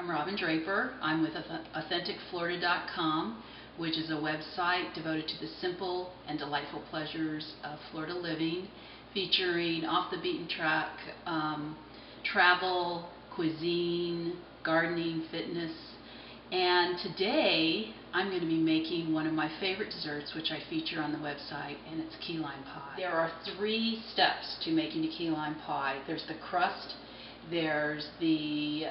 I'm Robin Draper. I'm with AuthenticFlorida.com, which is a website devoted to the simple and delightful pleasures of Florida living, featuring off-the-beaten-track travel, cuisine, gardening, fitness. And today I'm going to be making one of my favorite desserts, which I feature on the website, and it's key lime pie. There are 3 steps to making a key lime pie. There's the crust, there's the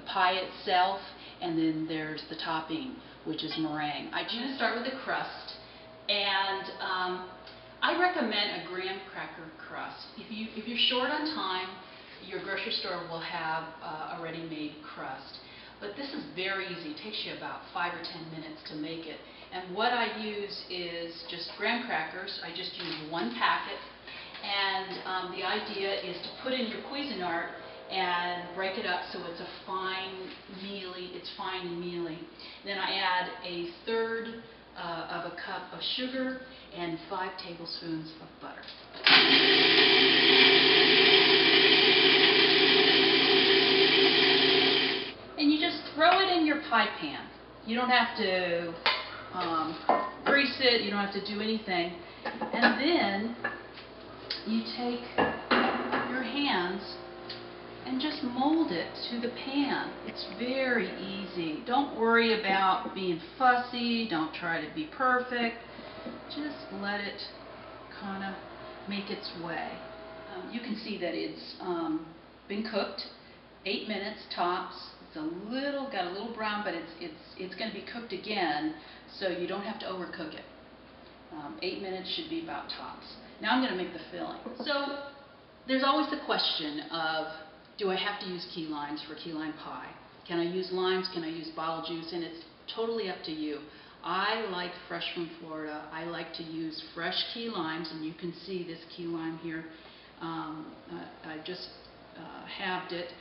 pie itself, and then there's the topping, which is meringue. I'm going to start with the crust, and I recommend a graham cracker crust. If you're short on time, your grocery store will have a ready-made crust. But this is very easy. It takes you about 5 or 10 minutes to make it. And what I use is just graham crackers. I just use 1 packet. And the idea is to put in your Cuisinart and break it up so it's a fine mealy. It's fine and mealy. Then I add a 1/3 of a cup of sugar and 5 tablespoons of butter. And you just throw it in your pie pan. You don't have to grease it, you don't have to do anything. And then you take your hands and just mold it to the pan. It's very easy. Don't worry about being fussy, don't try to be perfect. Just let it kind of make its way. You can see that it's been cooked, 8 minutes tops. It's got a little brown, but it's going to be cooked again, so you don't have to overcook it. 8 minutes should be about tops. Now I'm going to make the filling. So there's always the question of, do I have to use key limes for key lime pie? Can I use limes? Can I use bottle juice? And it's totally up to you. I like fresh from Florida. I like to use fresh key limes, and you can see this key lime here. I just halved it.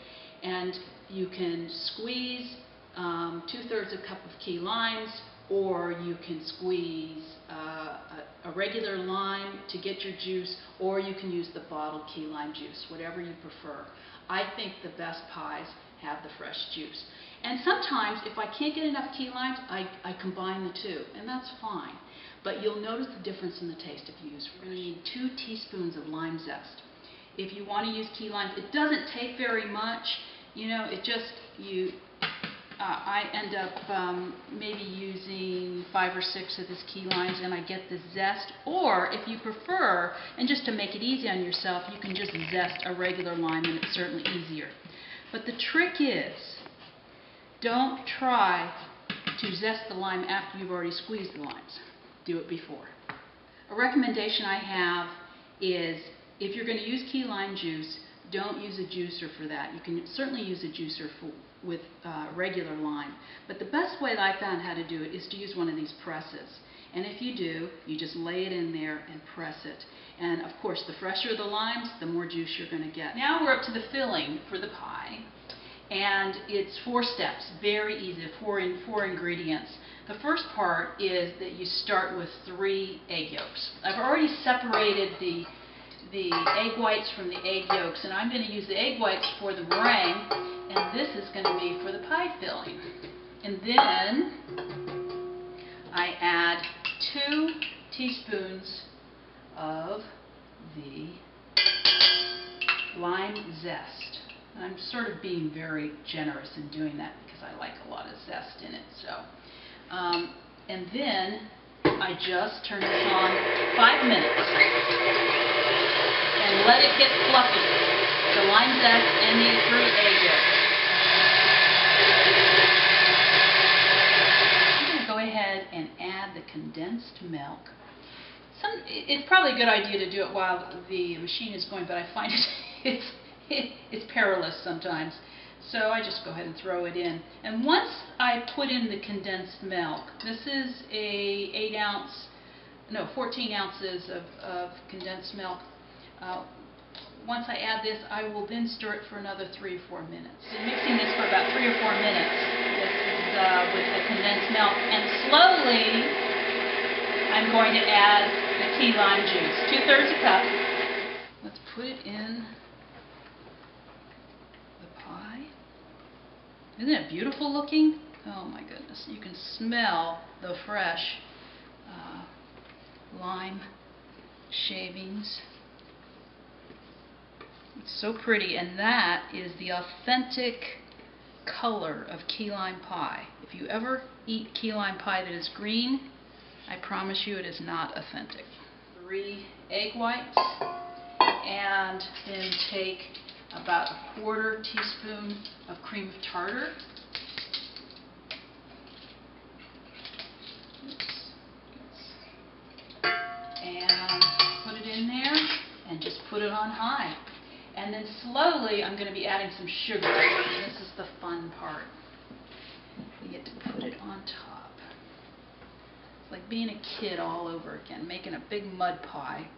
And you can squeeze 2/3 a cup of key limes, or you can squeeze a regular lime to get your juice, or you can use the bottled key lime juice, whatever you prefer. I think the best pies have the fresh juice. And sometimes, if I can't get enough key limes, I combine the 2, and that's fine. But you'll notice the difference in the taste if you use fresh. You need 2 teaspoons of lime zest. If you want to use key limes, it doesn't take very much. You know, it just, I end up maybe using 5 or 6 of these key limes, and I get the zest. Or, if you prefer, and just to make it easy on yourself, you can just zest a regular lime, and it's certainly easier. But the trick is, don't try to zest the lime after you've already squeezed the limes. Do it before. A recommendation I have is, if you're going to use key lime juice, don't use a juicer for that. You can certainly use a juicer with regular lime. But the best way that I found how to do it is to use one of these presses. And if you do, you just lay it in there and press it. And of course, the fresher the limes, the more juice you're going to get. Now we're up to the filling for the pie. And it's 4 steps, very easy, 4 ingredients. The first part is that you start with 3 egg yolks. I've already separated the egg whites from the egg yolks, and I'm going to use the egg whites for the meringue, and this is going to be for the pie filling. And then I add 2 teaspoons of the lime zest. And I'm sort of being very generous in doing that because I like a lot of zest in it. So, and then I just turn this on 5 minutes. And let it get fluffy, the lime zest and the 3 egg yolks. I'm going to go ahead and add the condensed milk. It's probably a good idea to do it while the machine is going, but I find it's perilous sometimes. So I just go ahead and throw it in. And once I put in the condensed milk, this is 14 ounces of condensed milk. Once I add this, I will then stir it for another 3 or 4 minutes. I'm mixing this for about 3 or 4 minutes. This is with the condensed milk. And slowly, I'm going to add the key lime juice, 2/3 a cup. Let's put it in the pie. Isn't it beautiful looking? Oh my goodness, you can smell the fresh lime shavings. It's so pretty, and that is the authentic color of key lime pie. If you ever eat key lime pie that is green, I promise you it is not authentic. 3 egg whites, and then take about a 1/4 teaspoon of cream of tartar. And put it in there and just put it on high. And then slowly I'm going to be adding some sugar. This is the fun part. We get to put it on top. It's like being a kid all over again, making a big mud pie.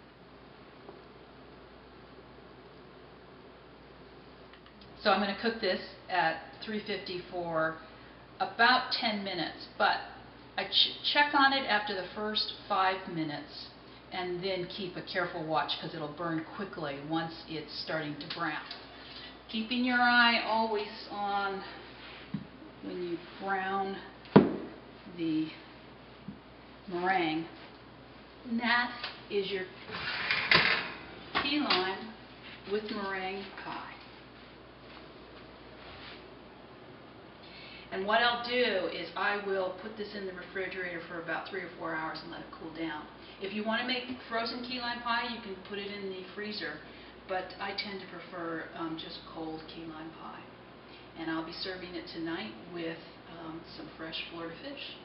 So I'm going to cook this at 350 for about 10 minutes, but I check on it after the first 5 minutes and then keep a careful watch because it'll burn quickly once it's starting to brown. Keeping your eye always on when you brown the meringue. And that is your key lime with meringue pie. And what I'll do is I will put this in the refrigerator for about 3 or 4 hours and let it cool down. If you want to make frozen key lime pie, you can put it in the freezer, but I tend to prefer just cold key lime pie. And I'll be serving it tonight with some fresh Florida fish.